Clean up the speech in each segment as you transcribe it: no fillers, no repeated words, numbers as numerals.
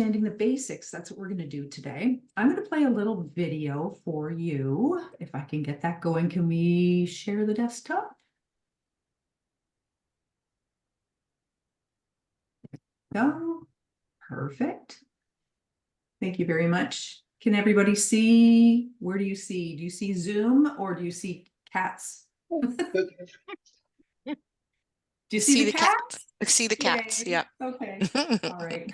Understanding the basics, that's what we're going to do today. I'm going to play a little video for you. If I can get that going, can we share the desktop? Go. Perfect. Thank you very much. Can everybody see? Where do you see? Do you see Zoom or do you see cats? Do you see the cats? I see the cats. Yay. Yeah. Okay. All right.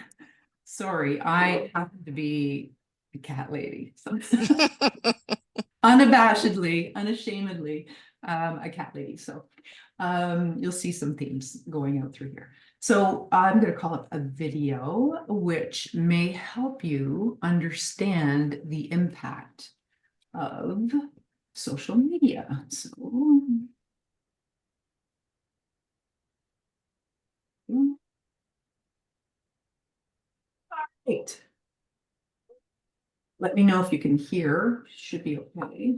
Sorry, I happen to be a cat lady. So unabashedly, unashamedly, a cat lady. So you'll see some themes going out through here. So I'm going to call it a video, which may help you understand the impact of social media. So right. Let me know if you can hear. Should be okay.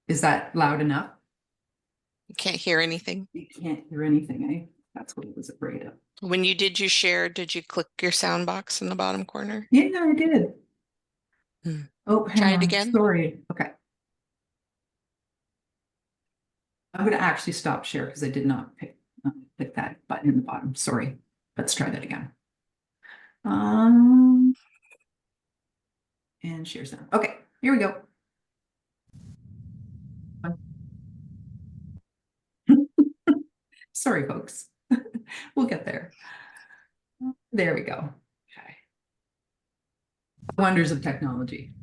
Is that loud enough? You can't hear anything. You can't hear anything, eh? That's what I was afraid of. When you did your share, did you click your sound box in the bottom corner? Yeah, I did. Oh, hang Try it on. again. Sorry. Okay. I'm going to actually stop share because I did not pick that button in the bottom. Sorry. Let's try that again. And share sound. Okay, here we go. Sorry, folks. We'll get there. There we go. Okay. Wonders of technology.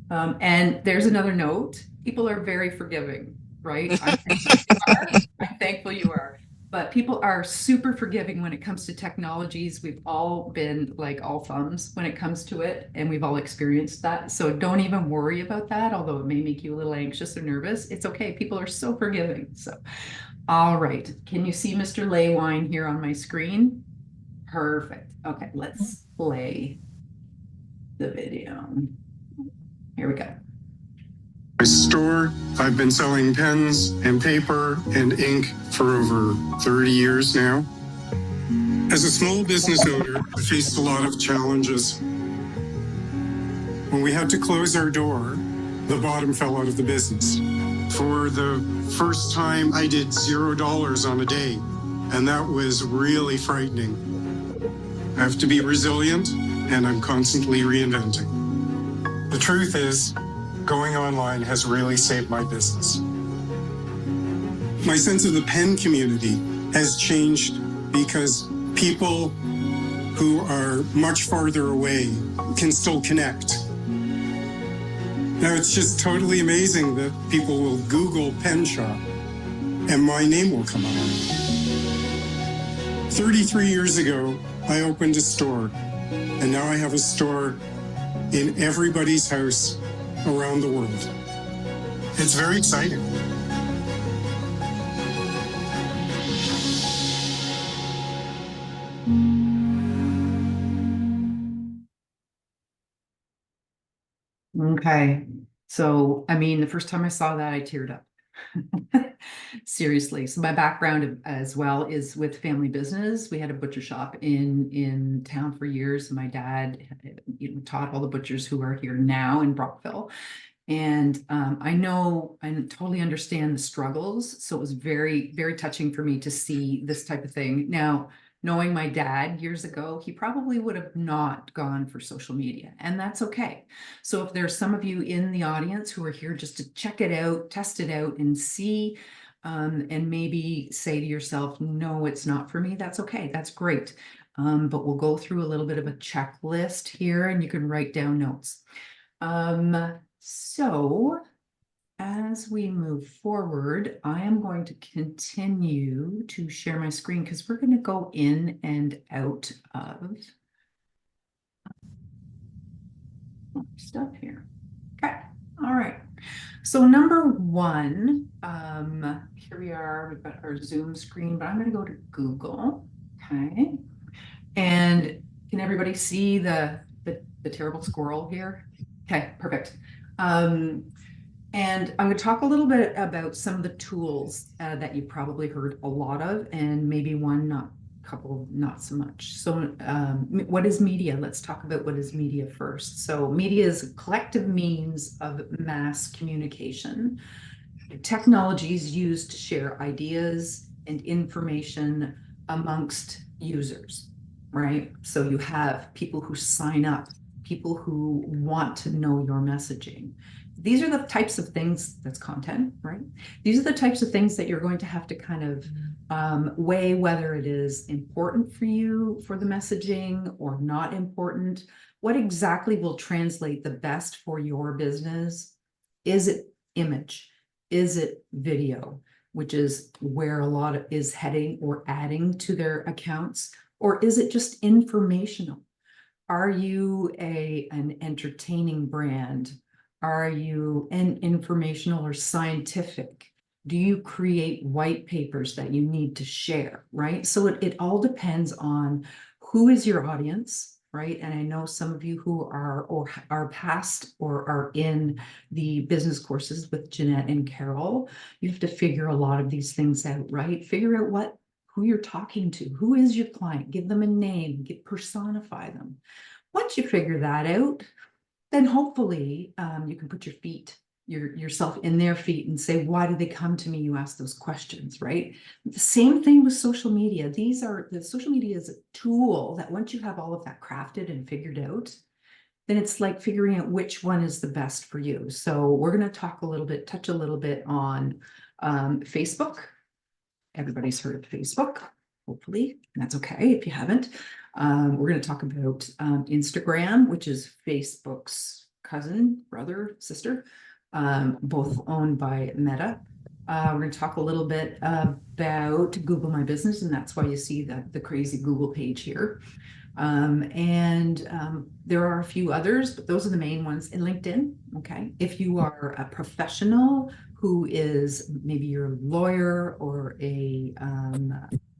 And there's another note. People are very forgiving, right? I'm thankful you are. But people are super forgiving when it comes to technologies. We've all been like all thumbs when it comes to it, and we've all experienced that. So don't even worry about that, although it may make you a little anxious or nervous. It's okay. People are so forgiving. So, all right. Can you see Mr. Laywine here on my screen? Perfect. Okay, let's play the video. Here we go. My store, I've been selling pens and paper and ink for over 30 years now. As a small business owner, I faced a lot of challenges. When we had to close our door, the bottom fell out of the business. For the first time, I did $0 on a day, and that was really frightening. I have to be resilient, and I'm constantly reinventing. The truth is, going online has really saved my business. My sense of the pen community has changed because people who are much farther away can still connect. Now, it's just totally amazing that people will Google pen shop and my name will come up. 33 years ago, I opened a store, and now I have a store in everybody's house around the world. It's very exciting. Okay. So, I mean, the first time I saw that, I teared up. Seriously. So my background as well is with family business. We had a butcher shop in town for years. My dad, taught all the butchers who are here now in Brockville. And I totally understand the struggles. So it was very, very touching for me to see this type of thing. Now, knowing my dad years ago, he probably would have not gone for social media, and that's okay. So if there's some of you in the audience who are here just to check it out, test it out and see, and maybe say to yourself, no, it's not for me, that's okay, that's great. But we'll go through a little bit of a checklist here and you can write down notes. So as we move forward, I am going to continue to share my screen because we're going to go in and out of stuff here. Okay. All right. So number one, here we are. We've got our Zoom screen, but I'm going to go to Google. Okay. And can everybody see the terrible squirrel here? Okay, perfect. And I'm going to talk a little bit about some of the tools that you probably heard a lot of, and maybe one not couple not so much. So what is media? Let's talk about what is media first. So media is a collective means of mass communication. Technology is used to share ideas and information amongst users, right? So you have people who sign up, people who want to know your messaging. These are the types of things, that's content, right? These are the types of things that you're going to have to kind of weigh whether it is important for you for the messaging or not important. What exactly will translate the best for your business? Is it image? Is it video, which is where a lot of is heading or adding to their accounts? Or is it just informational? Are you an entertaining brand? Are you an informational or scientific? Do you create white papers that you need to share, right? So it all depends on who is your audience, right? And I know some of you who are or are past or are in the business courses with Jeanette and Carol, you have to figure a lot of these things out, right? Figure out who you're talking to, who is your client, give them a name, personify them. Once you figure that out, then hopefully you can put yourself in their feet and say, why do they come to me? You ask those questions, right? The same thing with social media. The social media is a tool that once you have all of that crafted and figured out, then it's like figuring out which one is the best for you. So we're going to touch a little bit on Facebook. Everybody's heard of Facebook, hopefully, and that's okay if you haven't. We're going to talk about Instagram, which is Facebook's cousin, brother, sister, both owned by Meta. We're going to talk a little bit about Google My Business, and that's why you see the crazy Google page here. There are a few others, but those are the main ones. In LinkedIn, okay? If you are a professional who is maybe you're a lawyer or a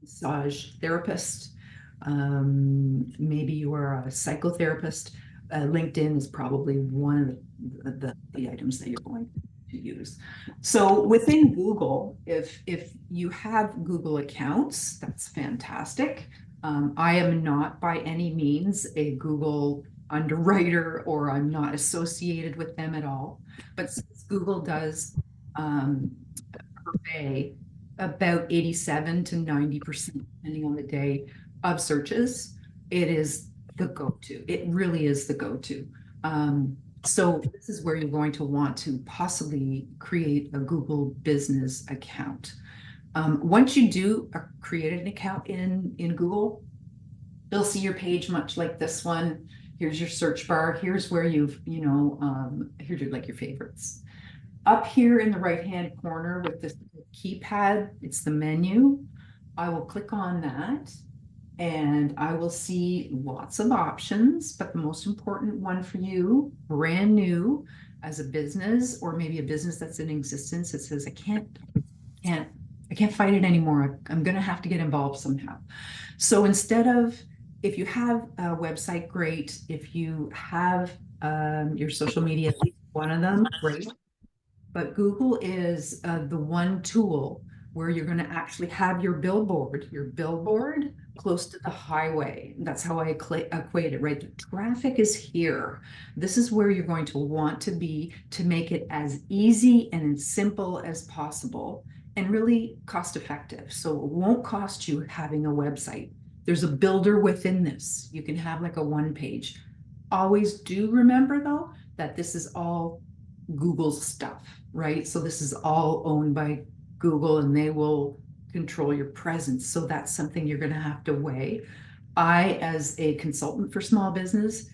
massage therapist, maybe you are a psychotherapist, LinkedIn is probably one of the items that you're going to use. So within Google, if you have Google accounts, that's fantastic. I am not by any means a Google underwriter, or I'm not associated with them at all. But since Google does purvey about 87 to 90%, depending on the day, of searches, it is the go-to. It really is the go-to. So this is where you're going to want to possibly create a Google business account. Once you do create an account in Google, you'll see your page much like this one. Here's your search bar. Here's where here's like your favorites. Up here in the right-hand corner with this keypad, it's the menu. I will click on that and I will see lots of options, but the most important one for you, brand new as a business, or maybe a business that's in existence, it says, I can't fight it anymore. I'm going to have to get involved somehow. So instead of, if you have a website, great. If you have your social media, at least one of them, great. But Google is the one tool where you're going to actually have your billboard close to the highway. That's how I equate it, right? The traffic is here. This is where you're going to want to be to make it as easy and as simple as possible and really cost effective. So it won't cost you having a website. There's a builder within this. You can have like a one page. Always do remember though, that this is all Google's stuff, right? So this is all owned by Google and they will control your presence. So that's something you're going to have to weigh. I, as a consultant for small business,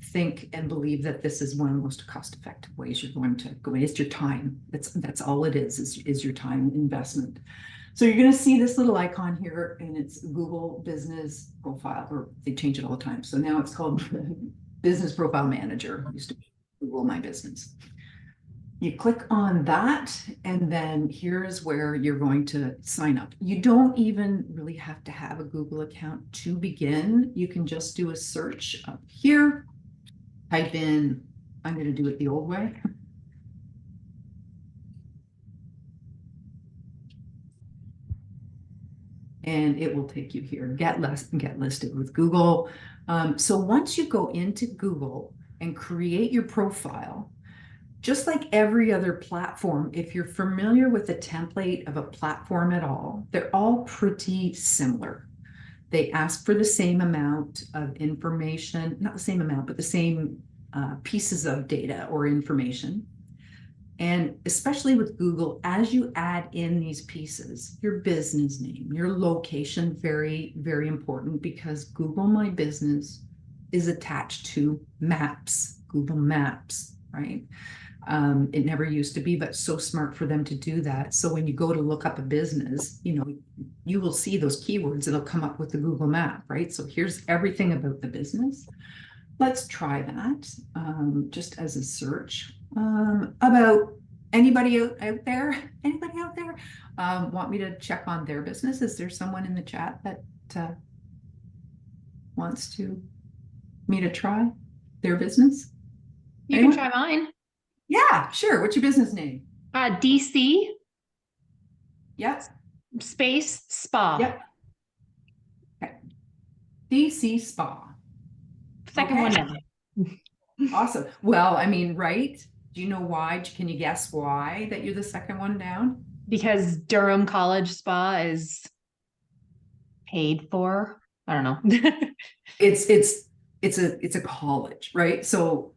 think and believe that this is one of the most cost-effective ways you're going to go. It's your time. That's all it is your time investment. So you're going to see this little icon here, and it's Google Business Profile, or they change it all the time. So now it's called Business Profile Manager. It used to be Google My Business. You click on that, and then here's where you're going to sign up. You don't even really have to have a Google account to begin. You can just do a search up here. Type in, I'm going to do it the old way. and it will take you here. Get listed with Google. So once you go into Google and create your profile, just like every other platform, if you're familiar with the template of a platform at all, they're all pretty similar. They ask for the same amount of information, not the same amount, but the same pieces of data or information. And especially with Google, as you add in these pieces, your business name, your location, very, very important, because Google My Business is attached to Maps, Google Maps, right? It never used to be, but so smart for them to do that. So when you go to look up a business, you will see those keywords that'll come up with the Google map, right? So here's everything about the business. Let's try that just as a search. About anybody out there? Anybody out there want me to check on their business? Is there someone in the chat that wants me to try their business? You Anyone? can try mine. Yeah, sure. What's your business name? DC Yep. space spa. Yep. Okay. DC Spa. Second Okay. one down. Awesome. Well, I mean, right? Do you know why? Can you guess why that you're the second one down? Because Durham College Spa is paid for. I don't know. It's a college, right? So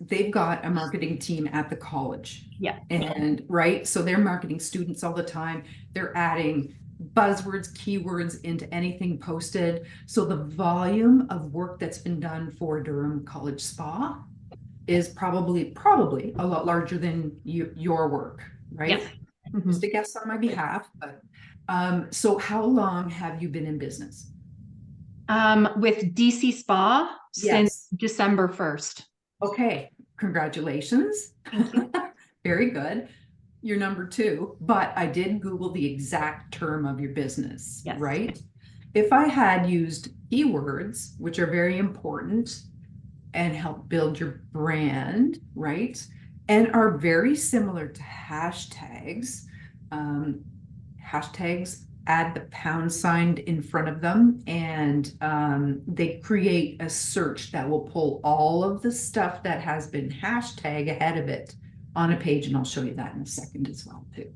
they've got a marketing team at the college. Yeah. And right, so they're marketing students all the time. They're adding buzzwords, keywords into anything posted. So the volume of work that's been done for Durham College Spa is probably a lot larger than your work, right? Yeah. Mm-hmm. Just a guess on my behalf. But so how long have you been in business? With DC Spa since Yes. December 1st. Okay, congratulations. Very good. You're number 2, but I did Google the exact term of your business, Yes. right? If I had used keywords, which are very important and help build your brand, right? And are very similar to hashtags. Hashtags add the pound sign in front of them, and they create a search that will pull all of the stuff that has been hashtag ahead of it on a page, and I'll show you that in a second as well too.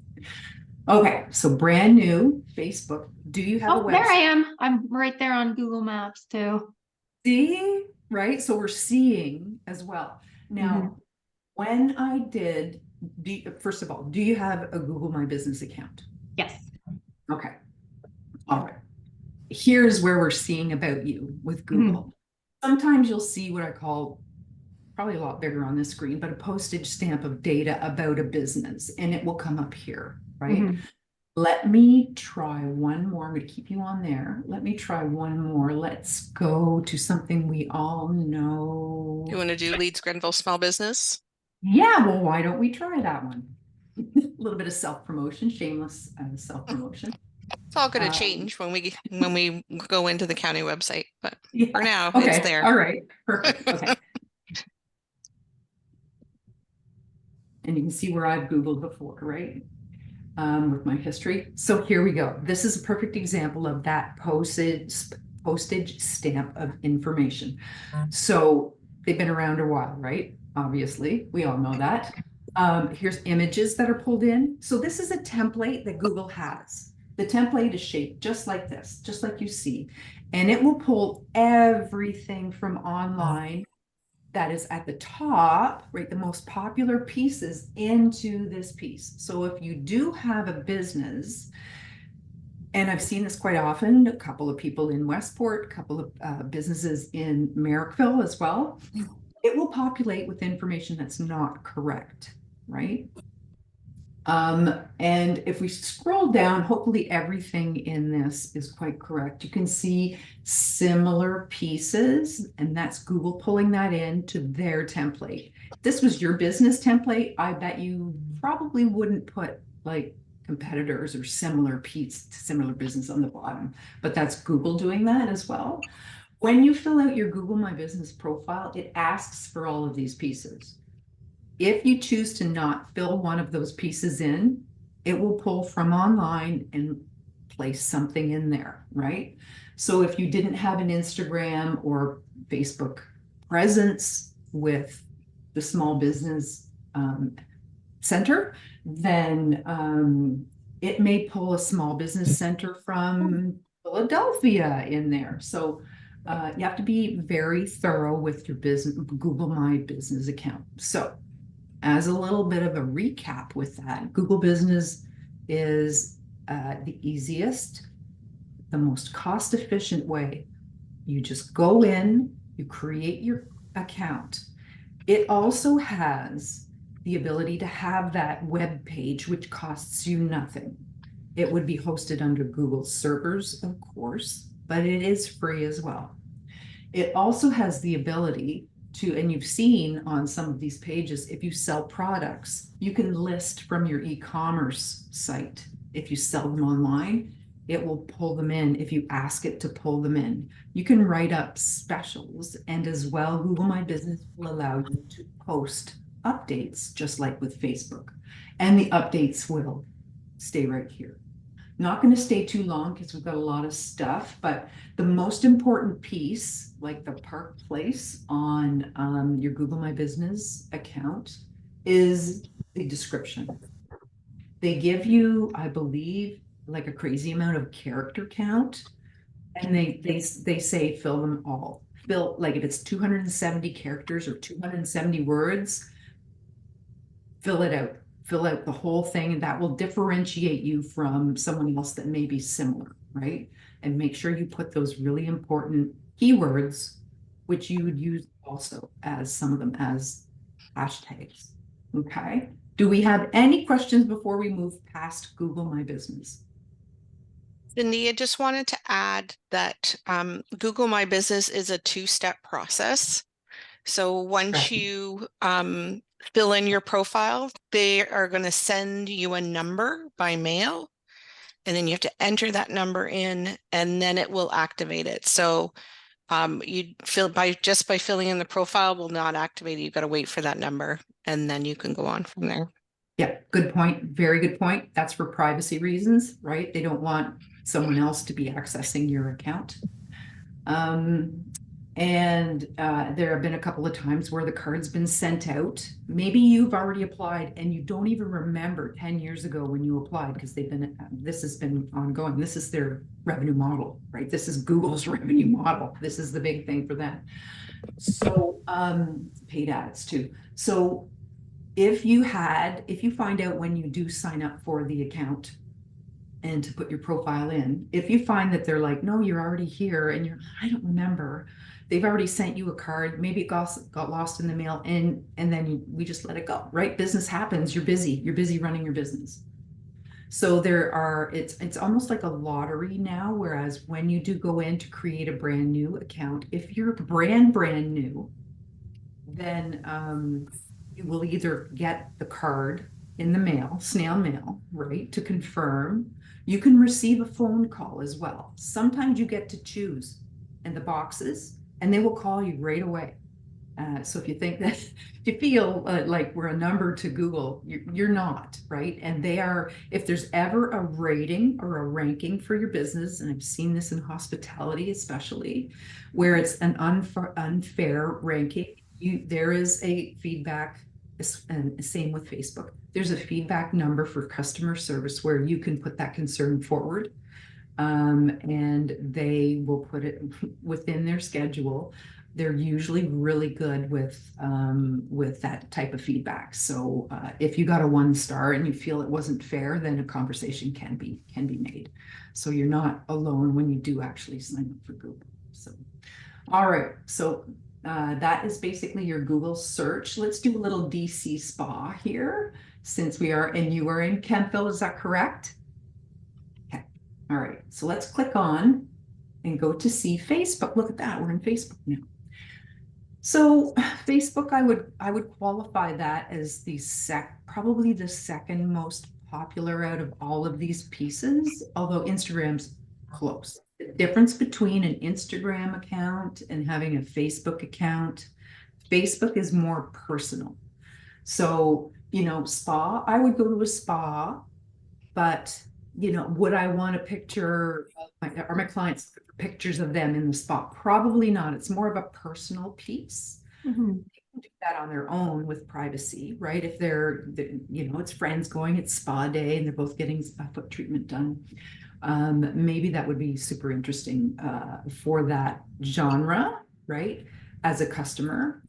Okay, so brand new Facebook. Do you have a website? There I am. I'm right there on Google Maps too. See, right? So we're seeing as well. Now, when I did, first of all, do you have a Google My Business account? Yes. Okay. All right. Here's where we're seeing about you with Google. Sometimes you'll see what I call, probably a lot bigger on this screen, but a postage stamp of data about a business, and it will come up here, right? Let me try one more. I'm going to keep you on there. Let me try one more. Let's go to something we all know. You want to do Leeds Grenville Small Business? Yeah, well, why don't we try that one? A little bit of self-promotion, shameless self-promotion. It's all going to change when we go into the county website, but Yeah. for now, Okay. it's there. All right. Perfect. Okay. And you can see where I've Googled before, right? With my history. So here we go. This is a perfect example of that postage stamp of information. So they've been around a while, right? Obviously, we all know that. Here's images that are pulled in. So this is a template that Google has. The template is shaped just like this, just like you see, and it will pull everything from online that is at the top, right? The most popular pieces into this piece. So if you do have a business, and I've seen this quite often, a couple of people in Westport, a couple of businesses in Merrickville as well, it will populate with information that's not correct, right? And if we scroll down, hopefully everything in this is quite correct. You can see similar pieces, and that's Google pulling that into their template. If this was your business template, I bet you probably wouldn't put like competitors or similar business on the bottom, but that's Google doing that as well. When you fill out your Google My Business profile, it asks for all of these pieces. If you choose to not fill one of those pieces in, it will pull from online and place something in there, right? So if you didn't have an Instagram or Facebook presence with the small business center, then it may pull a small business center from Philadelphia in there. So you have to be very thorough with your business Google My Business account. So as a little bit of a recap with that, Google Business is the easiest, the most cost-efficient way. You just go in, you create your account. It also has the ability to have that web page, which costs you nothing. It would be hosted under Google servers, of course, but it is free as well. It also has the ability to, and you've seen on some of these pages, if you sell products, you can list from your e-commerce site. If you sell them online, it will pull them in if you ask it to pull them in. You can write up specials, and as well, Google My Business will allow you to post updates, just like with Facebook. And the updates will stay right here. Not going to stay too long because we've got a lot of stuff, but the most important piece, like the Park Place on your Google My Business account, is the description. They give you, I believe, like a crazy amount of character count, and they say fill them all. Fill, like if it's 270 characters or 270 words, fill it out. Fill out the whole thing, and that will differentiate you from someone else that may be similar, right? And make sure you put those really important keywords, which you would use also as some of them as hashtags. Okay. Do we have any questions before we move past Google My Business? Cindy, I just wanted to add that Google My Business is a two-step process. So once Right. you fill in your profile, they are going to send you a number by mail, and then you have to enter that number in, and then it will activate it. So you feel by filling in the profile will not activate it. You've got to wait for that number, and then you can go on from there. Yeah, good point. Very good point. That's for privacy reasons, right? They don't want someone else to be accessing your account. There have been a couple of times where the card's been sent out. Maybe you've already applied and you don't even remember 10 years ago when you applied, because this has been ongoing. This is their revenue model, right? This is Google's revenue model. This is the big thing for them. So paid ads too. So if you find out when you do sign up for the account and to put your profile in, if you find that they're like, no, you're already here, and I don't remember, they've already sent you a card, maybe it got lost in the mail, and then we just let it go, right? Business happens, you're busy running your business. So it's almost like a lottery now, whereas when you do go in to create a brand new account, if you're brand new, then you will either get the card in the mail, snail mail, right, to confirm. You can receive a phone call as well. Sometimes you get to choose in the boxes, and they will call you right away. So if you think that, if you feel like we're a number to Google, you're not, right? And they are, if there's ever a rating or a ranking for your business, and I've seen this in hospitality especially, where it's an unfair ranking, there is a feedback, and same with Facebook. There's a feedback number for customer service where you can put that concern forward, and they will put it within their schedule. They're usually really good with that type of feedback. So if you got a 1 star and you feel it wasn't fair, then a conversation can be made. So you're not alone when you do actually sign up for Google. So, all right. So that is basically your Google search. Let's do a little DC spa here, since you are in Kentville, is that correct? Okay, all right, so let's click on and go to see Facebook. Look at that, we're in Facebook now. So Facebook, I would qualify that as probably the second most popular out of all of these pieces, although Instagram's close. The difference between an Instagram account and having a Facebook account, Facebook is more personal. So, spa, I would go to a spa, but you know, would I want a picture of are my clients looking for pictures of them in the spa? Probably not. It's more of a personal piece. Mhm. Do that on their own with privacy, right? If they're, you know, it's friends going, it's spa day and they're both getting a foot treatment done. Maybe that would be super interesting for that genre, right? As a customer,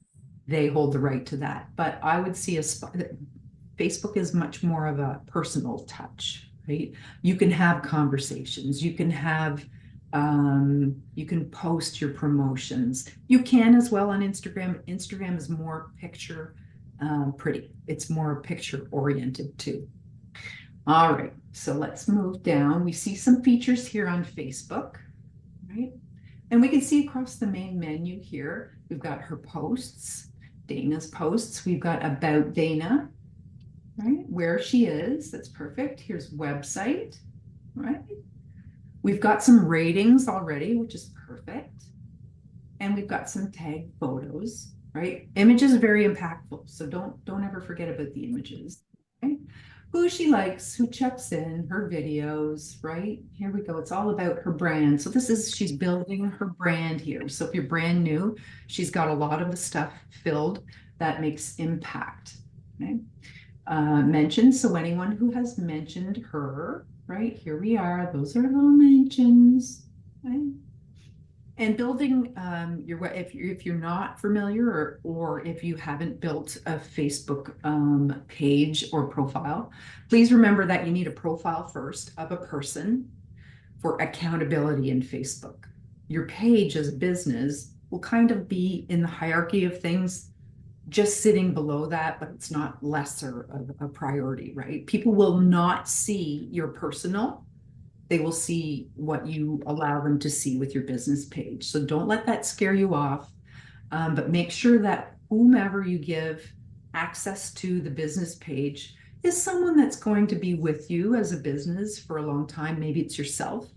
they hold the right to that. But I would see Facebook is much more of a personal touch, right? You can have conversations, you can post your promotions. You can as well on Instagram. Instagram is more picture pretty. It's more picture oriented too. All right, so let's move down. We see some features here on Facebook, right? And we can see across the main menu here, we've got her posts, Dana's posts. We've got about Dana, right? Where she is, that's perfect. Here's website, right? We've got some ratings already, which is perfect. And we've got some tag photos, right? Images are very impactful, so don't ever forget about the images. Okay? Who she likes, who checks in, her videos, right? Here we go. It's all about her brand. So she's building her brand here. So if you're brand new, she's got a lot of the stuff filled that makes impact. Okay? Mentioned. So anyone who has mentioned her, right? Here we are. Those are little mentions, right? And building if you're not familiar or if you haven't built a Facebook page or profile, please remember that you need a profile first of a person for accountability in Facebook. Your page as a business will kind of be in the hierarchy of things, just sitting below that, but it's not lesser of a priority, right? People will not see your personal, they will see what you allow them to see with your business page. So don't let that scare you off, but make sure that whomever you give access to the business page is someone that's going to be with you as a business for a long time. Maybe it's yourself,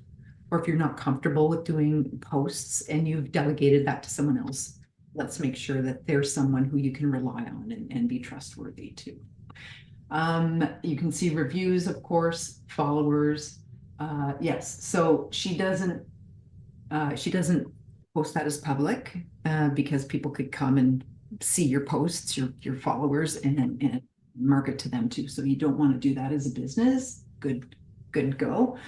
or if you're not comfortable with doing posts and you've delegated that to someone else, let's make sure that there's someone who you can rely on and be trustworthy too. You can see reviews, of course, followers. Yes, so she doesn't post that as public because people could come and see your posts, your followers, and market to them too. So you don't want to do that as a business. Good go.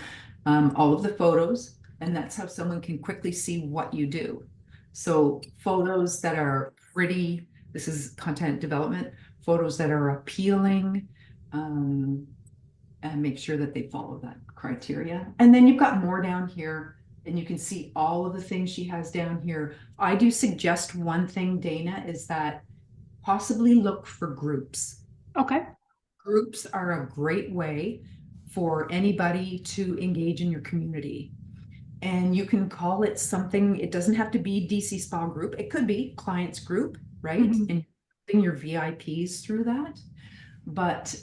All of the photos, and that's how someone can quickly see what you do. So photos that are pretty, this is content development, photos that are appealing, and make sure that they follow that criteria. And then you've got more down here, and you can see all of the things she has down here. I do suggest one thing, Dana, is that possibly look for groups. Okay. Groups are a great way for anybody to engage in your community. And you can call it something, it doesn't have to be DC Spa group. It could be clients group, right? Mhm. And your VIPs through that. But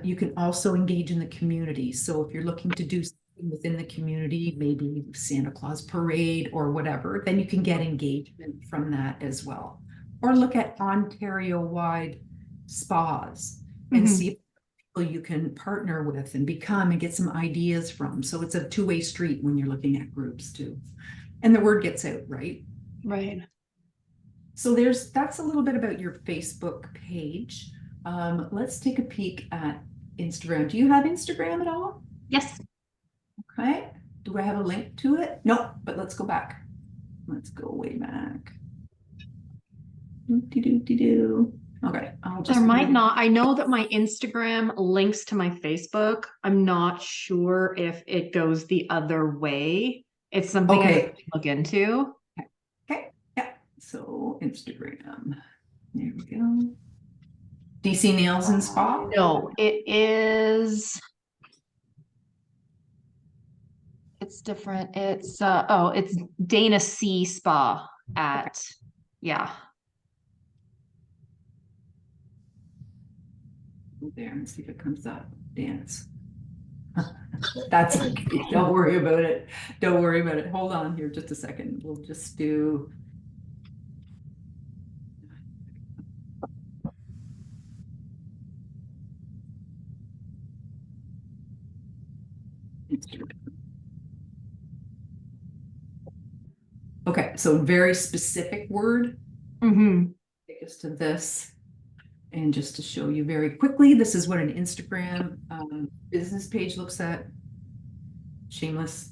you can also engage in the community. So if you're looking to do something within the community, maybe Santa Claus parade or whatever, then you can get engagement from that as well. Or look at Ontario-wide spas and Mhm. see if people you can partner with and become and get some ideas from. So it's a two-way street when you're looking at groups too. And the word gets out, right? Right. So that's a little bit about your Facebook page. Let's take a peek at Instagram. Do you have Instagram at all? Yes. Okay. Do I have a link to it? No, but let's go back. Let's go way back. Do. Okay, I'll just There might not. I know that my Instagram links to my Facebook. I'm not sure if it goes the other way. It's something I have Okay. to look into. Okay. Yeah. So Instagram. There we go. DC Nails and Spa. No, it is. It's different. It's Dana C Spa at, yeah. Go there and see if it comes up. Dance. That's okay. Don't worry about it. Don't worry about it. Hold on here just a second. We'll just do. Okay, so very specific word. Mm-hmm. Take us to this. And just to show you very quickly, this is what an Instagram business page looks at. Shameless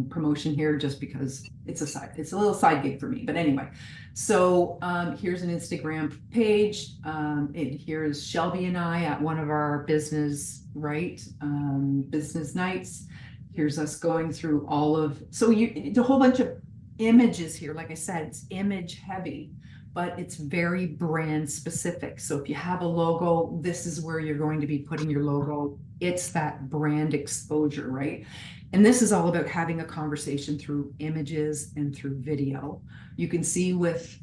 promotion here, just because it's a little side gig for me. But anyway, so here's an Instagram page. Here's Shelby and I at one of our business nights. Here's us going through all of, so the whole bunch of images here. Like I said, it's image heavy, but it's very brand specific. So if you have a logo, this is where you're going to be putting your logo. It's that brand exposure, right? And this is all about having a conversation through images and through video. You can see with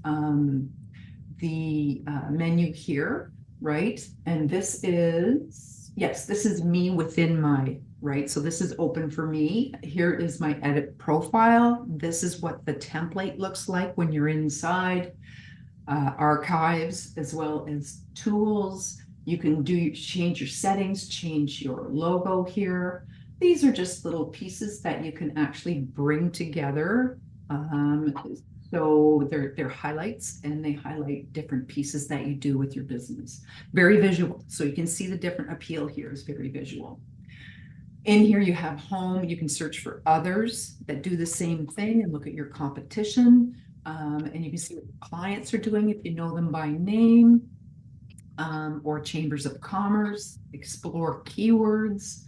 the menu here, right? And this is, yes, this is me within my, right? So this is open for me. Here is my edit profile. This is what the template looks like when you're inside. Archives, as well as tools. You can change your settings, change your logo here. These are just little pieces that you can actually bring together. So they're highlights, and they highlight different pieces that you do with your business. Very visual. So you can see the different appeal here is very visual. In here you have home. You can search for others that do the same thing and look at your competition. And you can see what clients are doing if you know them by name, or chambers of commerce, explore keywords.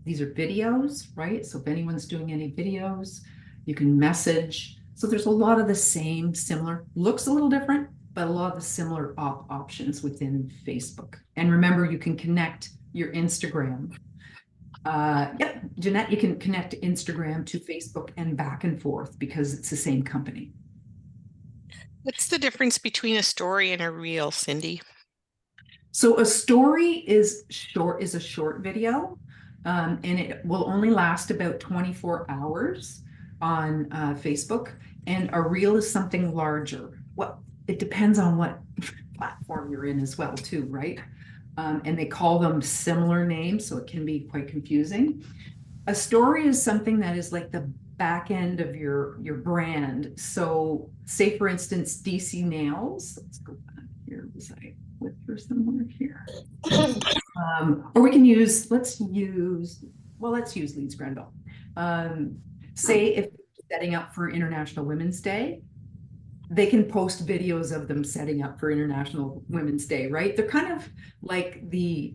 These are videos, right? So if anyone's doing any videos, you can message. So there's a lot of the same, similar, looks a little different, but a lot of the similar options within Facebook. And remember, you can connect your Instagram. Yep, Jeanette, you can connect Instagram to Facebook and back and forth because it's the same company. What's the difference between a story and a reel, Cyndy? So a story is a short video, and it will only last about 24 hours on Facebook. And a reel is something larger. Well, it depends on what platform you're in as well, too, right? And they call them similar names, so it can be quite confusing. A story is something that is like the back end of your brand. So say, for instance, DC Nails. Let's go back here. Was I with her somewhere here? Or we can use, let's use Leeds Grenville. Say if setting up for International Women's Day, they can post videos of them setting up for International Women's Day, right? They're kind of like the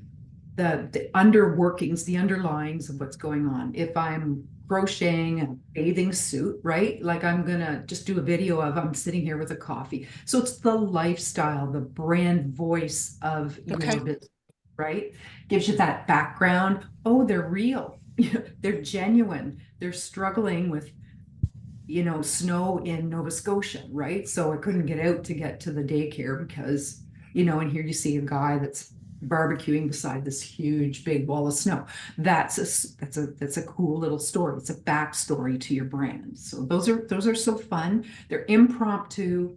underworkings, the underlyings of what's going on. If I'm crocheting a bathing suit, right? Like I'm gonna just do a video of I'm sitting here with a coffee. So it's the lifestyle, the brand voice of your business, right? Gives you that background. Oh, they're real. They're genuine. They're struggling with snow in Nova Scotia, right? So I couldn't get out to get to the daycare because, and here you see a guy that's barbecuing beside this huge big wall of snow. That's a cool little story. It's a backstory to your brand. So those are so fun. They're impromptu.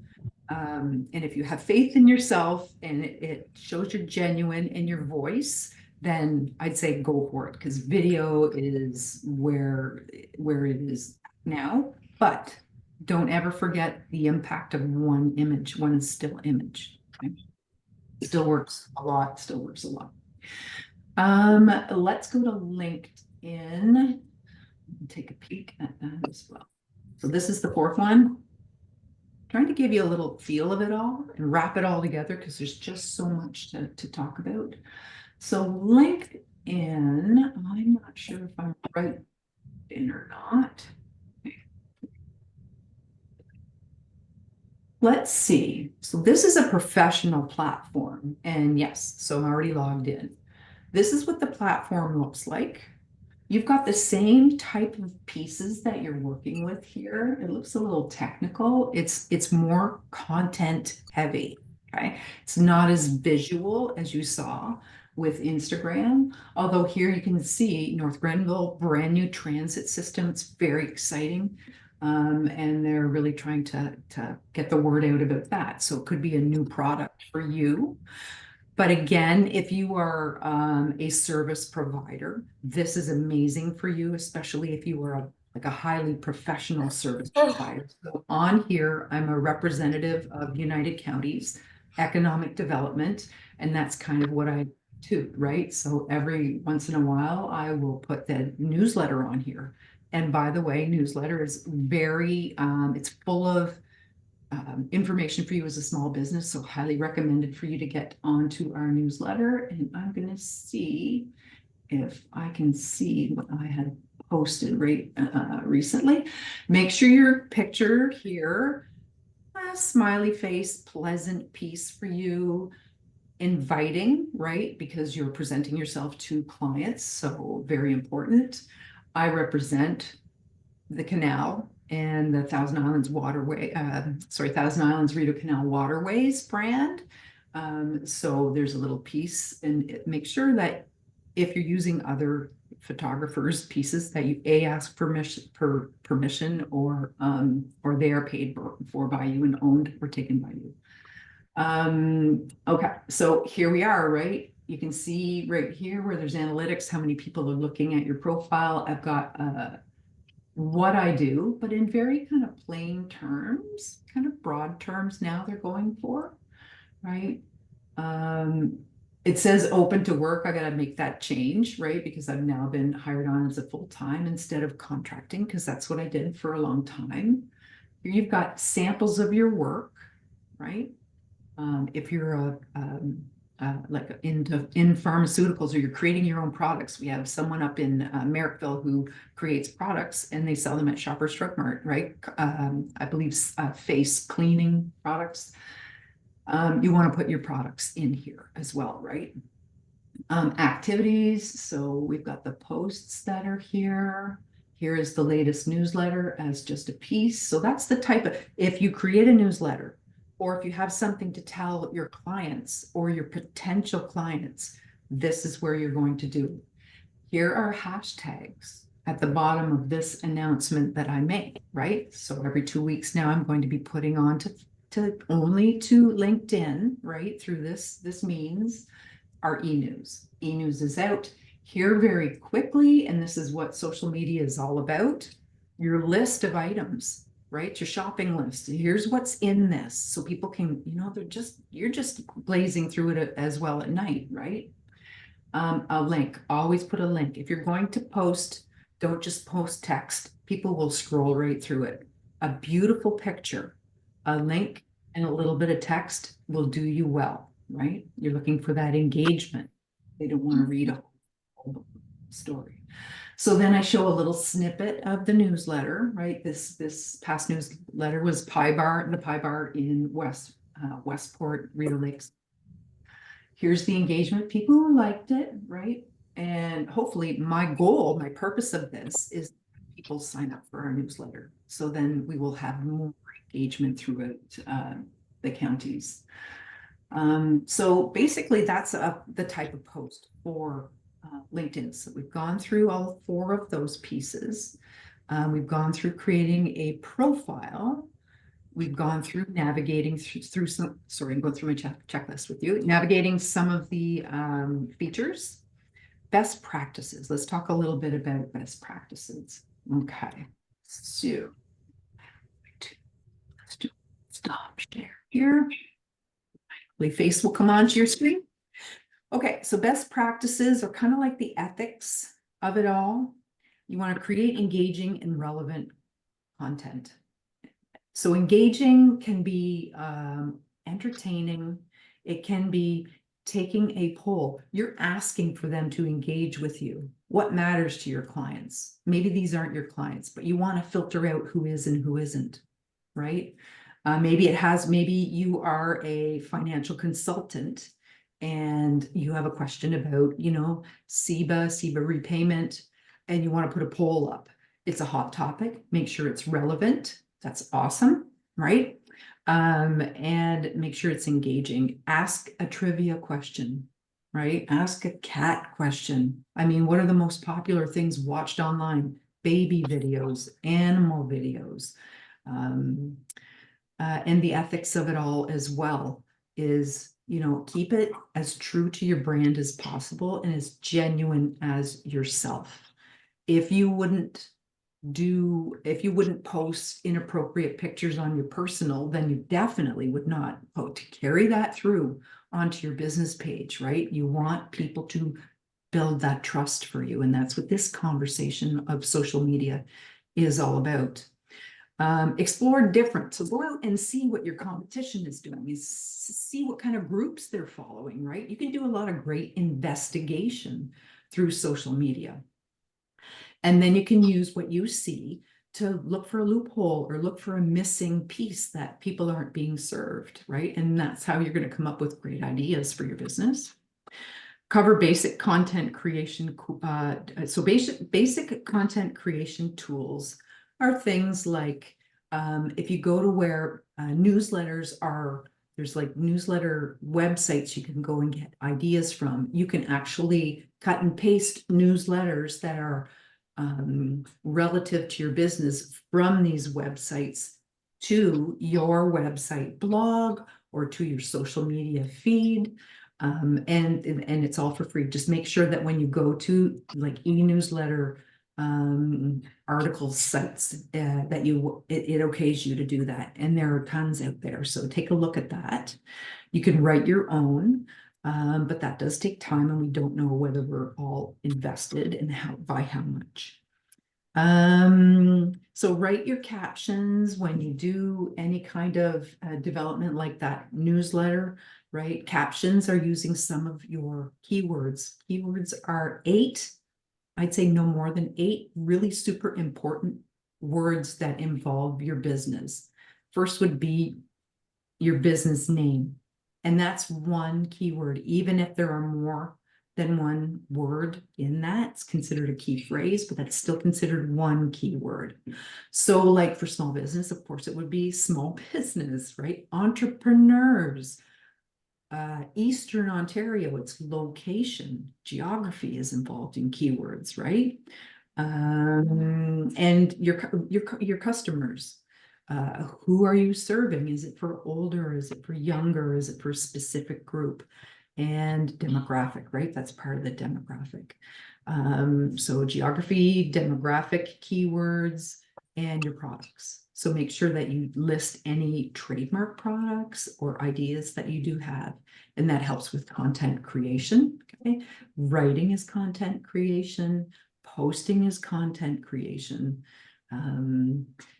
And if you have faith in yourself and it shows you're genuine in your voice, then I'd say go for it, because video is where it is now. But don't ever forget the impact of one image, one still image. Okay? Still works a lot, Let's go to LinkedIn and take a peek at that as well. So this is the fourth one. Trying to give you a little feel of it all and wrap it all together because there's just so much to talk about. So LinkedIn, I'm not sure if I'm right in or not. Let's see. So this is a professional platform. And yes, so I'm already logged in. This is what the platform looks like. You've got the same type of pieces that you're working with here. It looks a little technical. It's more content heavy. Okay. It's not as visual as you saw with Instagram. Although here you can see North Grenville, brand new transit system. It's very exciting. And they're really trying to get the word out about that. So it could be a new product for you. But again, if you are a service provider, this is amazing for you, especially if you are like a highly professional service provider. So on here, I'm a representative of United Counties Economic Development, and that's kind of what I do, right? So every once in a while, I will put the newsletter on here. And by the way, newsletter is very, it's full of information for you as a small business, so highly recommended for you to get onto our newsletter. And I'm going to see if I can see what I had posted recently. Make sure your picture here, a smiley face, pleasant piece for you, inviting, right? Because you're presenting yourself to clients, so very important. I represent the canal and the Thousand Islands Waterway, Thousand Islands Rideau Canal Waterways brand. So there's a little piece, and make sure that if you're using other photographers' pieces, that you ask permission, or they are paid for by you and owned or taken by you. Okay, so here we are, right? You can see right here where there's analytics, how many people are looking at your profile. I've got what I do, but in very kind of plain terms, kind of broad terms now they're going for, right? It says open to work. I got to make that change, right? Because I've now been hired on as a full-time instead of contracting, because that's what I did for a long time. Here you've got samples of your work, right? If you're like in pharmaceuticals, or you're creating your own products, we have someone up in Merrickville who creates products and they sell them at Shoppers Drug Mart, right? I believe face cleaning products. You want to put your products in here as well, right? Activities. So we've got the posts that are here. Here is the latest newsletter as just a piece. So that's the type of, if you create a newsletter, or if you have something to tell your clients or your potential clients, this is where you're going to do. Here are hashtags at the bottom of this announcement that I make, right? So every 2 weeks now, I'm going to be putting on only to LinkedIn, right? Through this means our e-news. E-news is out here very quickly, and this is what social media is all about. Your list of items, right? Your shopping list. Here's what's in this, so people can, you're just blazing through it as well at night, right? A link. Always put a link. If you're going to post, don't just post text. People will scroll right through it. A beautiful picture, a link, and a little bit of text will do you well, right? You're looking for that engagement. They don't want to read a whole story. So then I show a little snippet of the newsletter, right? This past newsletter was the Pie Bar in Westport, Rideau Lakes. Here's the engagement, people who liked it, right? And hopefully my purpose of this is people sign up for our newsletter. So then we will have more engagement throughout the counties. So basically that's the type of post for LinkedIn. So we've gone through all 4 of those pieces. We've gone through creating a profile. We've gone through navigating through some, sorry, I'm going through my checklist with you, navigating some of the features. Best practices. Let's talk a little bit about best practices. Okay, so let's do stop share here. Hopefully face will come onto your screen. Okay, so best practices are kind of like the ethics of it all. You want to create engaging and relevant content. So engaging can be entertaining. It can be taking a poll. You're asking for them to engage with you. What matters to your clients? Maybe these aren't your clients, but you want to filter out who is and who isn't, right? Maybe you are a financial consultant and you have a question about, CEBA repayment, and you want to put a poll up. It's a hot topic. Make sure it's relevant. That's awesome, right? And make sure it's engaging. Ask a trivia question, right? Ask a cat question. I mean, what are the most popular things watched online? Baby videos, animal videos. And the ethics of it all as well is, you know, keep it as true to your brand as possible and as genuine as yourself. If you wouldn't post inappropriate pictures on your personal, then you definitely would not to carry that through onto your business page, right? You want people to build that trust for you. And that's what this conversation of social media is all about. Explore different. So go out and see what your competition is doing, see what kind of groups they're following, right? You can do a lot of great investigation through social media. And then you can use what you see to look for a loophole or look for a missing piece that people aren't being served, right? And that's how you're going to come up with great ideas for your business. Cover basic content creation. So basic content creation tools are things like if you go to where newsletters are, there's like newsletter websites you can go and get ideas from. You can actually cut and paste newsletters that are relative to your business from these websites to your website blog or to your social media feed. And it's all for free. Just make sure that when you go to like e-newsletter article sites that it okays you to do that. And there are tons out there. So take a look at that. You can write your own, but that does take time and we don't know whether we're all invested and by how much. So write your captions when you do any kind of development like that newsletter, right? Captions are using some of your keywords. Keywords are 8, I'd say no more than 8 really super important words that involve your business. First would be your business name. And that's one keyword. Even if there are more than one word in that, it's considered a key phrase, but that's still considered one keyword. So like for small business, of course, it would be small business, right? Entrepreneurs, Eastern Ontario, its location, geography is involved in keywords, right? And your customers. Who are you serving? Is it for older? Is it for younger? Is it for a specific group? And demographic, right? That's part of the demographic. So geography, demographic, keywords, and your products. So make sure that you list any trademark products or ideas that you do have. And that helps with content creation. Okay? Writing is content creation. Posting is content creation.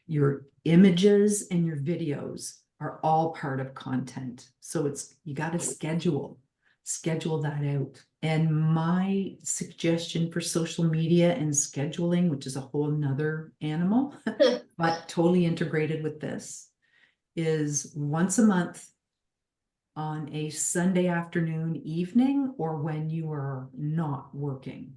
Your images and your videos are all part of content. So you got to schedule that out. And my suggestion for social media and scheduling, which is a whole nother animal, but totally integrated with this, is once a month on a Sunday afternoon, evening, or when you are not working,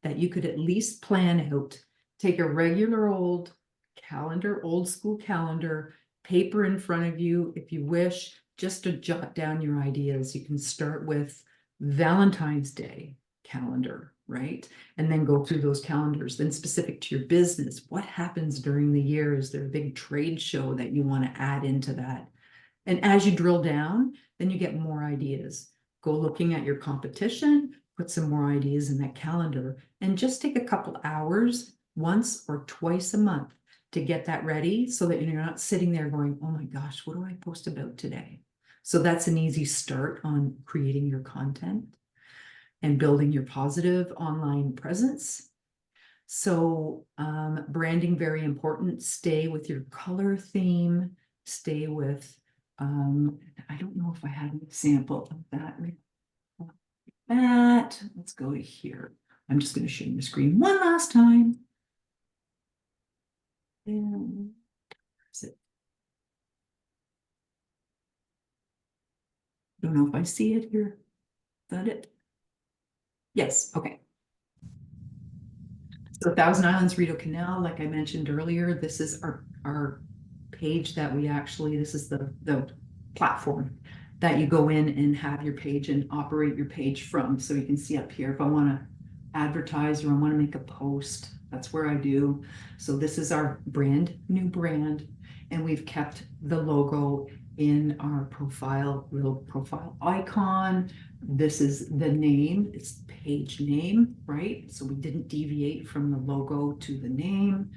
that you could at least plan out, take a regular old calendar, old school calendar, paper in front of you, if you wish, just to jot down your ideas. You can start with Valentine's Day calendar, right? And then go through those calendars. Then specific to your business, what happens during the year? Is there a big trade show that you want to add into that? And as you drill down, then you get more ideas. Go looking at your competition, put some more ideas in that calendar, and just take a couple hours once or twice a month to get that ready so that you're not sitting there going, oh my gosh, what do I post about today? So that's an easy start on creating your content and building your positive online presence. So branding, very important. Stay with your color theme. Stay with, I don't know if I have an example of that. Let's go to here. I'm just going to share the screen one last time. And don't know if I see it here. Is that it? Yes, okay. So Thousand Islands Rideau Canal, like I mentioned earlier, this is our page that this is the platform that you go in and have your page and operate your page from. So you can see up here, if I want to advertise or I want to make a post, that's where I do. So this is our new brand, and we've kept the logo in our profile, little profile icon. This is the name, it's page name, right? So we didn't deviate from the logo to the name.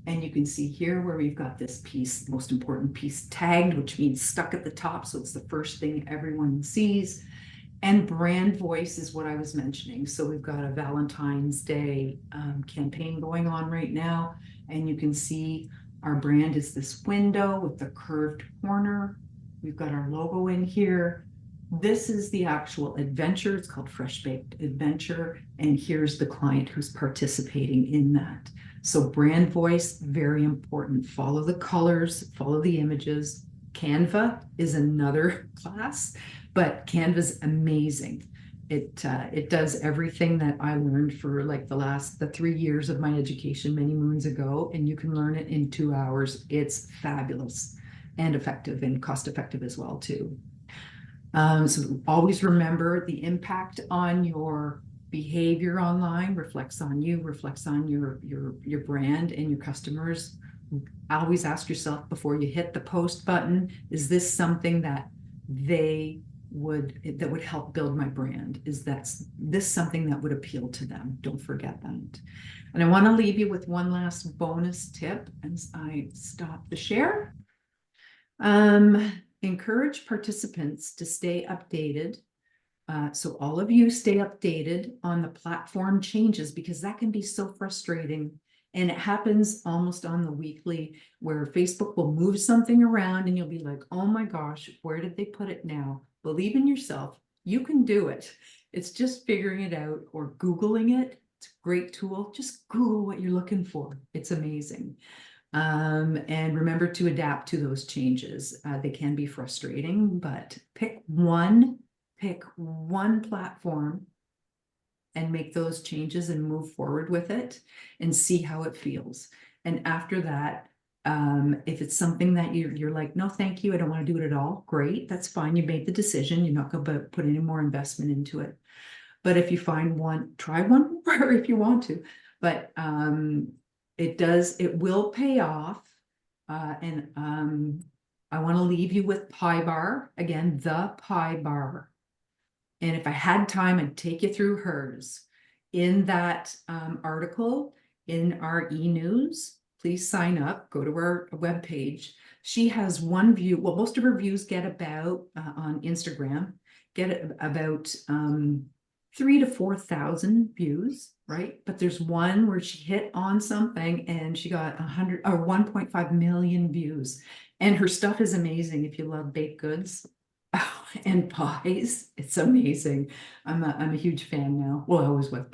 And you can see here where we've got this piece, most important piece tagged, which means stuck at the top. So it's the first thing everyone sees. And brand voice is what I was mentioning. So we've got a Valentine's Day campaign going on right now. And you can see our brand is this window with the curved corner. We've got our logo in here. This is the actual adventure. It's called Fresh Baked Adventure. And here's the client who's participating in that. So brand voice, very important. Follow the colors, follow the images. Canva is another class, but Canva's amazing. It does everything that I learned for like the 3 years of my education many moons ago, and you can learn it in 2 hours. It's fabulous and effective and cost effective as well too. So always remember the impact on your behavior online reflects on you, reflects on your brand and your customers. Always ask yourself before you hit the post button, is this something that would help build my brand? Is this something that would appeal to them? Don't forget that. And I want to leave you with one last bonus tip as I stop the share. Encourage participants to stay updated. So all of you stay updated on the platform changes, because that can be so frustrating. And it happens almost on the weekly, where Facebook will move something around and you'll be like, oh my gosh, where did they put it now? Believe in yourself. You can do it. It's just figuring it out or Googling it. It's a great tool. Just Google what you're looking for. It's amazing. And remember to adapt to those changes. They can be frustrating, but pick one platform and make those changes and move forward with it and see how it feels. And after that, if it's something that you're like, no, thank you, I don't want to do it at all. Great, that's fine. You made the decision. You're not going to put any more investment into it. But if you find one, try one more if you want to. But it will pay off. And I want to leave you with Pie Bar. Again, the Pie Bar. And if I had time, I'd take you through hers. In that article, in our e-news, please sign up, go to our webpage. She has one view. Well, most of her views get about, on Instagram, get about 3,000 to 4,000 views, right? But there's one where she hit on something and she got 1.5 million views. And her stuff is amazing if you love baked goods. And pies, it's amazing. I'm a huge fan now. Well, I always was,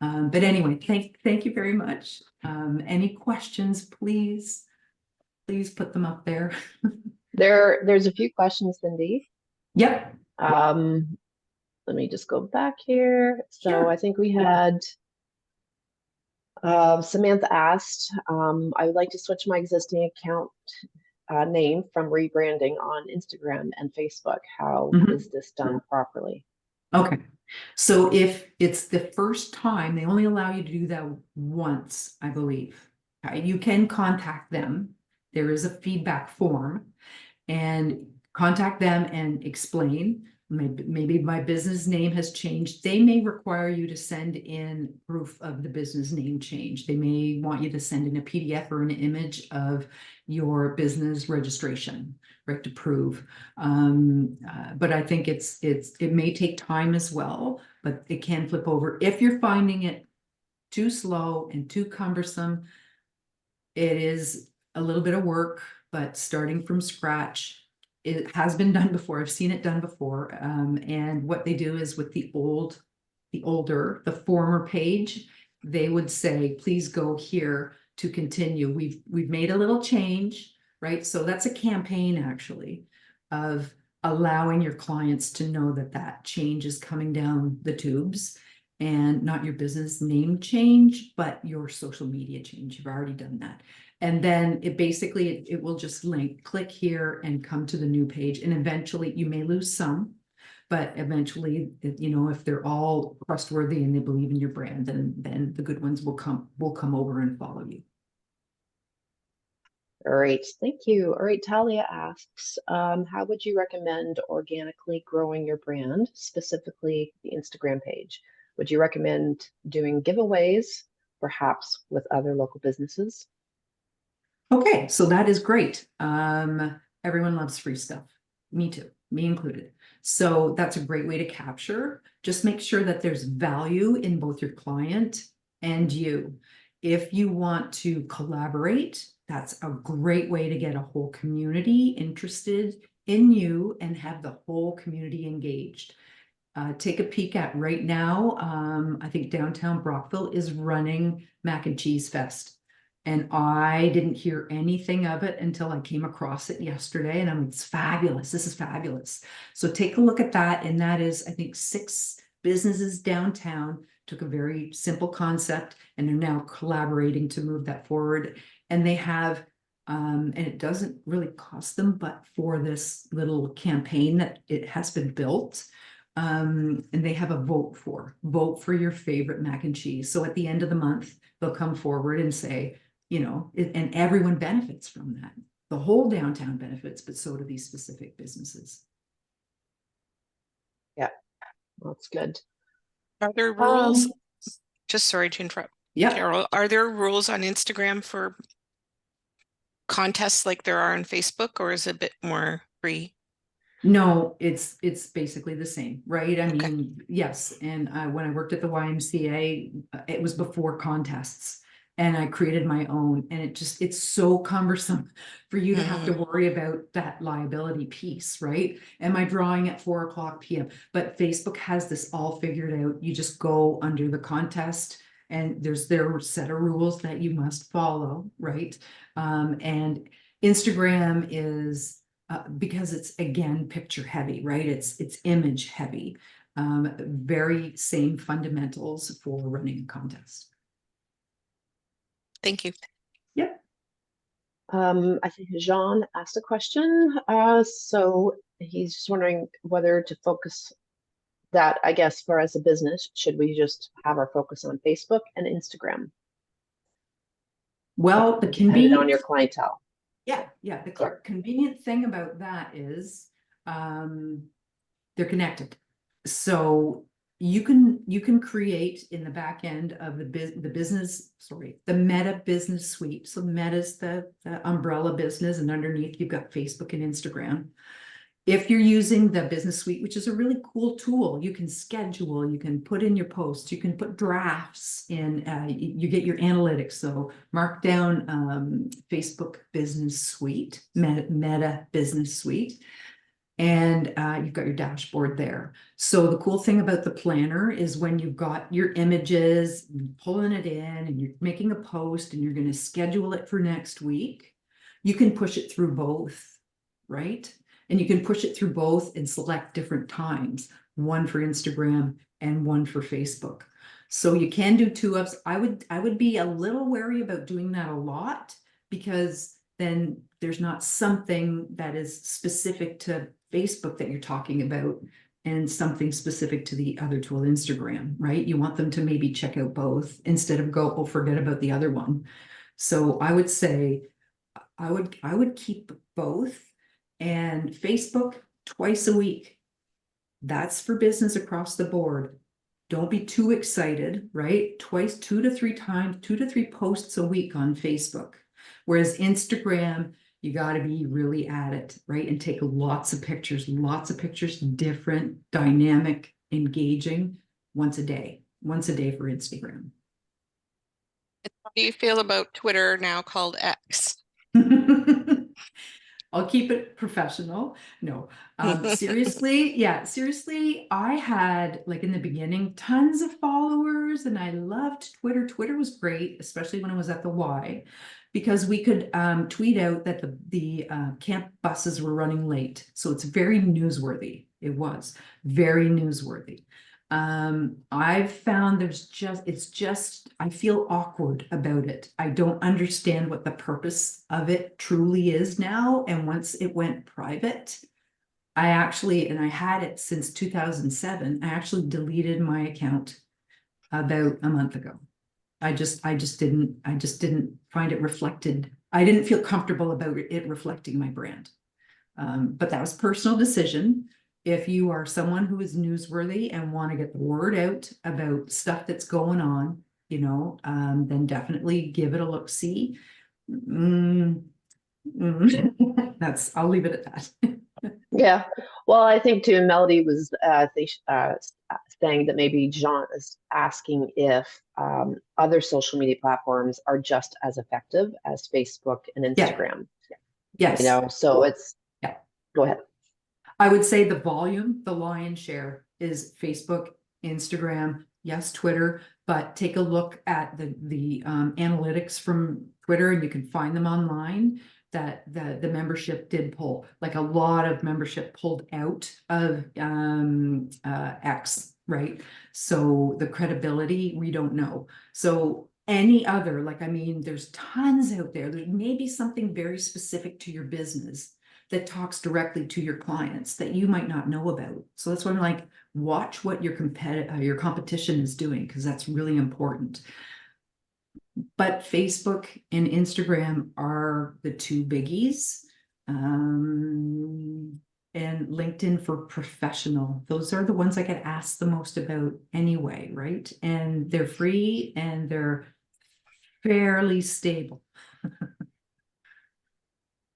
but anyway, thank you very much. Any questions, please put them up there. There's a few questions, Cyndy. Yep. Let me just go back here. So Sure. I think we had Samantha asked, I would like to switch my existing account name from rebranding on Instagram and Facebook. How is this done properly? Okay. So if it's the first time, they only allow you to do that once, I believe. You can contact them. There is a feedback form, and contact them and explain. Maybe my business name has changed. They may require you to send in proof of the business name change. They may want you to send in a PDF or an image of your business registration, right, to prove. But I think it may take time as well, but it can flip over. If you're finding it too slow and too cumbersome, it is a little bit of work, but starting from scratch, it has been done before. I've seen it done before. And what they do is with the former page, they would say, please go here to continue. We've made a little change, right? So that's a campaign actually of allowing your clients to know that that change is coming down the tubes, and not your business name change, but your social media change. You've already done that. And then it will just click here and come to the new page. And eventually you may lose some, but eventually, if they're all trustworthy and they believe in your brand, then the good ones will come over and follow you. All right, thank you. All right, Talia asks, how would you recommend organically growing your brand, specifically the Instagram page? Would you recommend doing giveaways, perhaps with other local businesses? Okay, so that is great. Everyone loves free stuff. Me too, me included. So that's a great way to capture. Just make sure that there's value in both your client and you. If you want to collaborate, that's a great way to get a whole community interested in you and have the whole community engaged. Take a peek at right now. I think downtown Brockville is running Mac and Cheese Fest. And I didn't hear anything of it until I came across it yesterday. And I'm like, it's fabulous. This is fabulous. So take a look at that. And that is, I think, 6 businesses downtown took a very simple concept and they're now collaborating to move that forward. And they have, and it doesn't really cost them, but for this little campaign that it has been built. And they have a vote for your favorite mac and cheese. So at the end of the month, they'll come forward and say, and everyone benefits from that. The whole downtown benefits, but so do these specific businesses. Yeah, that's good. Are there rules? Just sorry to interrupt. Yeah. Carol, are there rules on Instagram for contests like there are on Facebook, or is it a bit more free? No, it's basically the same, right? I Okay. mean, yes. And when I worked at the YMCA, it was before contests. And I created my own, and it's so cumbersome for you to have to worry about that liability piece, right? Am I drawing at 4:00 p.m.? But Facebook has this all figured out. You just go under the contest and there's their set of rules that you must follow, right? And Instagram is because it's, again, picture heavy, right? It's image heavy. Very same fundamentals for running a contest. Thank you. Yep. I think Jean asked a question. So he's just wondering whether to focus that, I guess, for as a business, should we just have our focus on Facebook and Instagram? Well, the Depending on your convenient, clientele. yeah, the convenient thing about that is they're connected. So you can create in the back end of the Meta business suite. So Meta's the umbrella business, and underneath you've got Facebook and Instagram. If you're using the business suite, which is a really cool tool, you can schedule, you can put in your posts, you can put drafts in, you get your analytics. So mark down Facebook business suite, Meta business suite. And you've got your dashboard there. So the cool thing about the planner is when you've got your images, pulling it in and you're making a post and you're going to schedule it for next week, you can push it through both, right? And you can push it through both and select different times, one for Instagram and one for Facebook. So you can do 2-ups. I would be a little wary about doing that a lot, because then there's not something that is specific to Facebook that you're talking about and something specific to the other tool, Instagram, right? You want them to maybe check out both instead of go, oh, forget about the other one. So I would say I would keep both. And Facebook twice a week. That's for business across the board. Don't be too excited, right? 2 to 3 times, 2 to 3 posts a week on Facebook. Whereas Instagram, you got to be really at it, right? And take lots of pictures, different, dynamic, engaging, once a day for Instagram. How do you feel about Twitter, now called X? I'll keep it professional. No, seriously, I had, like, in the beginning, tons of followers and I loved Twitter. Twitter was great, especially when I was at the Y, because we could tweet out that the camp buses were running late. So it's very newsworthy. It was very newsworthy. I've found I feel awkward about it. I don't understand what the purpose of it truly is now. And once it went private, I had it since 2007. I actually deleted my account about a month ago. I just didn't find it reflected I didn't feel comfortable about it reflecting my brand. But that was a personal decision. If you are someone who is newsworthy and want to get the word out about stuff that's going on, then definitely give it a look. See, I'll leave it at that. Yeah. Well, I think too, Melody was saying that maybe Jean is asking if other social media platforms are just as effective as Facebook and Instagram. Yes. So it's, yeah. Go ahead. I would say the lion's share is Facebook, Instagram, yes, Twitter, but take a look at the analytics from Twitter, and you can find them online, that the membership did pull, like a lot of membership pulled out of X, right? So the credibility, we don't know. So any other, there's tons out there. There may be something very specific to your business that talks directly to your clients that you might not know about. So that's why I'm like, watch what your competition is doing, because that's really important. But Facebook and Instagram are the two biggies. And LinkedIn for professional. Those are the ones I get asked the most about anyway, right? And they're free and they're fairly stable.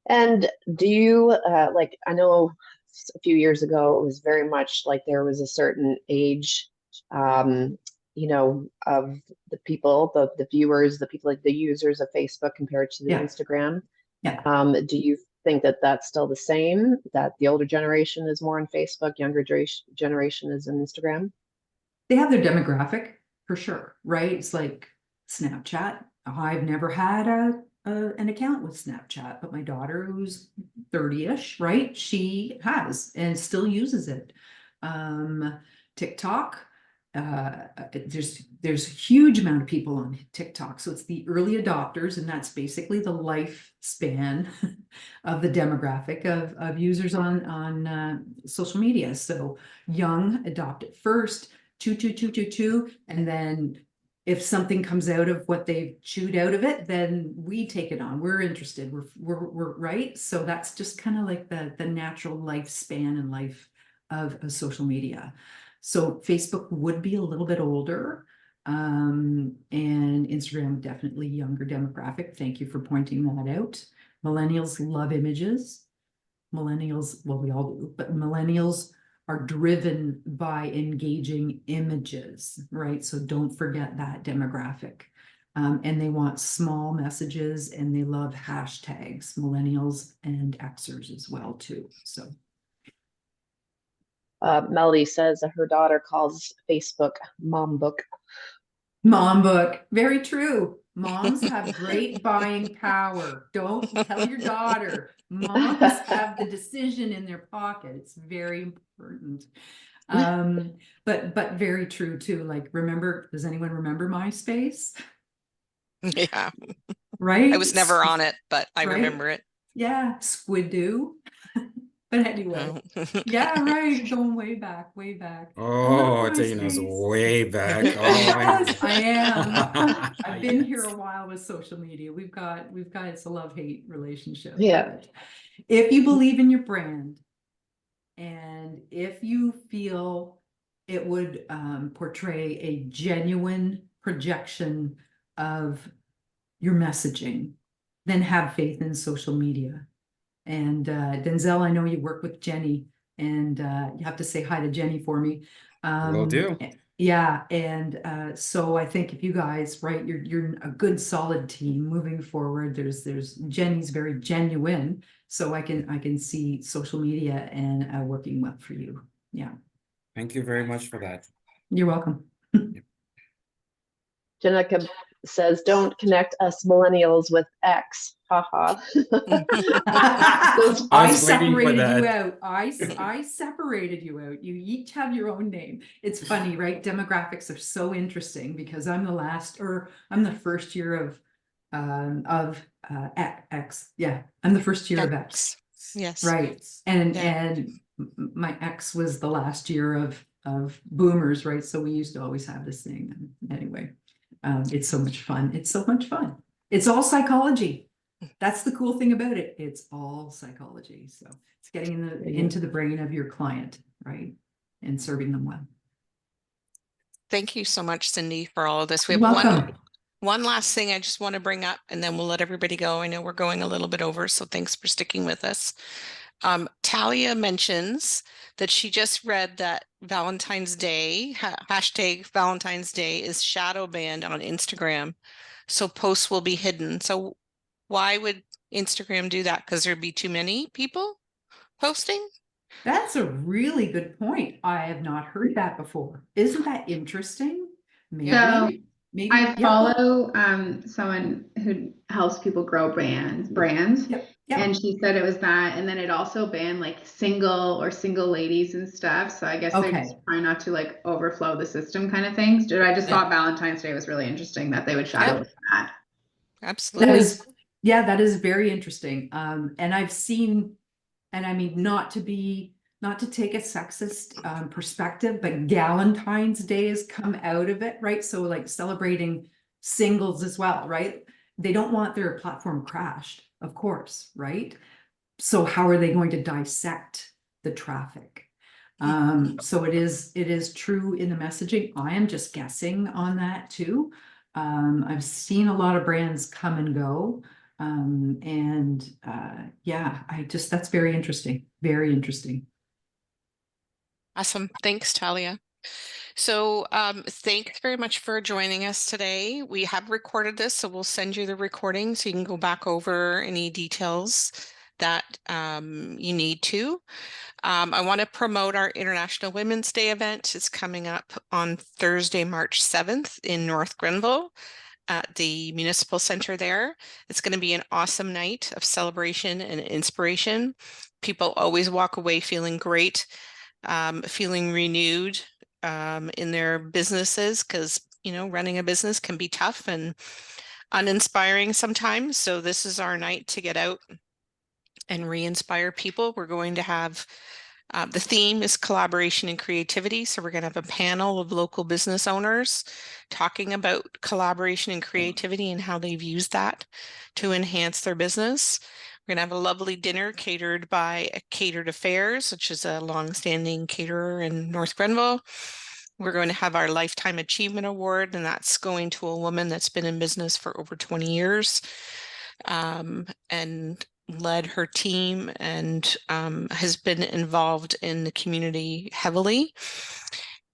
And do you I know a few years ago it was very much like there was a certain age of the people, the viewers, the people, like the users of Facebook compared to the Instagram. Do you think that that's still the same, that the older generation is more on Facebook, younger generation is in Instagram? They have their demographic for sure, right? It's like Snapchat. I've never had an account with Snapchat, but my daughter, who's 30-ish, right? She has and still uses it. TikTok, there's a huge amount of people on TikTok. So it's the early adopters, and that's basically the lifespan of the demographic of users on social media. So young adopt it first, two, and then if something comes out of what they've chewed out of it, then we take it on. We're interested. We're right. So that's just kind of like the natural lifespan and life of social media. So Facebook would be a little bit older, and Instagram definitely younger demographic. Thank you for pointing that out. Millennials love images. Millennials, well, we all do, but millennials are driven by engaging images, right? So don't forget that demographic. And they want small messages, and they love hashtags, millennials and Xers as well too. So Melody says that her daughter calls Facebook mom book. Mom book, very true. Moms have great buying power. Don't tell your daughter. Moms have the decision in their pocket. It's very important. But very true too. Like, does anyone remember MySpace? Yeah. Right? I was never on it, but I remember it. Yeah, Squidoo. But anyway, yeah, right. Going way back. Oh, taking us way back. Yes, I am. I've been here a while with social media. We've got it's a love-hate relationship. Yeah. But if you believe in your brand, and if you feel it would portray a genuine projection of your messaging, then have faith in social media. And Denzel, I know you work with Jenny, and you have to say hi to Jenny for me. Will do. Yeah, and so I think if you guys, right, you're a good solid team moving forward. There's Jenny's very genuine, so I can see social media and working well for you. Yeah. Thank you very much for that. You're welcome. Jenica says, don't connect us millennials with X. Haha. I separated you out. I separated you out. You each have your own name. It's funny, right? Demographics are so interesting because I'm the first year of X. Yeah, I'm the first year of X. Yes. Right. And my ex was the last year of boomers, right? So we used to always have this thing. Anyway, it's so much fun. It's so much fun. It's all psychology. that's the cool thing about it. It's all psychology. So it's getting into the brain of your client, right? And serving them well. Thank you so much, Cyndy, for all of this. We You're have welcome. one last thing I just want to bring up, and then we'll let everybody go. I know we're going a little bit over, so thanks for sticking with us. Talia mentions that she just read that Valentine's Day, hashtag Valentine's Day, is shadow banned on Instagram. So posts will be hidden. So why would Instagram do that? Because there'd be too many people posting? That's a really good point. I have not heard that before. Isn't that interesting? Maybe, So maybe. I Yep. follow someone who helps people grow brands. Yep. And she said it was that, and then it also banned like single ladies and stuff. So I guess they're Okay. just trying not to like overflow the system kind of things. I just thought Valentine's Day was really interesting that they would shadow that. Absolutely. That is, yeah, that is very interesting. And I've seen, and I mean, not to take a sexist perspective, but Galentine's Day has come out of it, right? So like celebrating singles as well, right? They don't want their platform crashed, of course, right? So how are they going to dissect the traffic? So it is true in the messaging. I am just guessing on that too. I've seen a lot of brands come and go. Yeah, that's very interesting. Very interesting. Awesome. Thanks, Talia. So thanks very much for joining us today. We have recorded this, so we'll send you the recording so you can go back over any details that you need to. I want to promote our International Women's Day event. It's coming up on Thursday, March 7th in North Grenville at the Municipal Center there. It's going to be an awesome night of celebration and inspiration. People always walk away feeling great, feeling renewed in their businesses, because running a business can be tough and uninspiring sometimes. So this is our night to get out and re-inspire people. We're going to have the theme is collaboration and creativity. So we're going to have a panel of local business owners talking about collaboration and creativity and how they've used that to enhance their business. We're going to have a lovely dinner catered by Catered Affairs, which is a longstanding caterer in North Grenville. We're going to have our Lifetime Achievement Award, and that's going to a woman that's been in business for over 20 years and led her team and has been involved in the community heavily.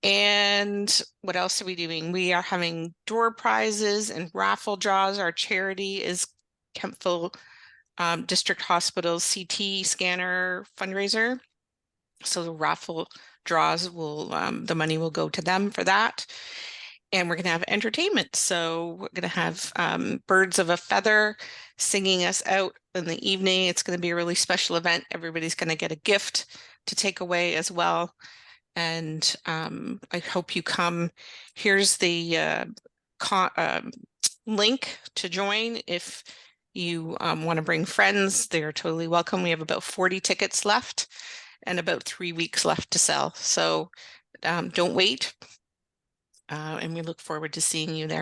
And what else are we doing? We are having door prizes and raffle draws. Our charity is Kemptville District Hospital's CT scanner fundraiser. So the raffle draws will, the money will go to them for that. And we're going to have entertainment. So we're going to have Birds of a Feather singing us out in the evening. It's going to be a really special event. Everybody's going to get a gift to take away as well. And I hope you come. Here's the link to join. If you want to bring friends, they're totally welcome. We have about 40 tickets left and about 3 weeks left to sell. So don't wait. And we look forward to seeing you there.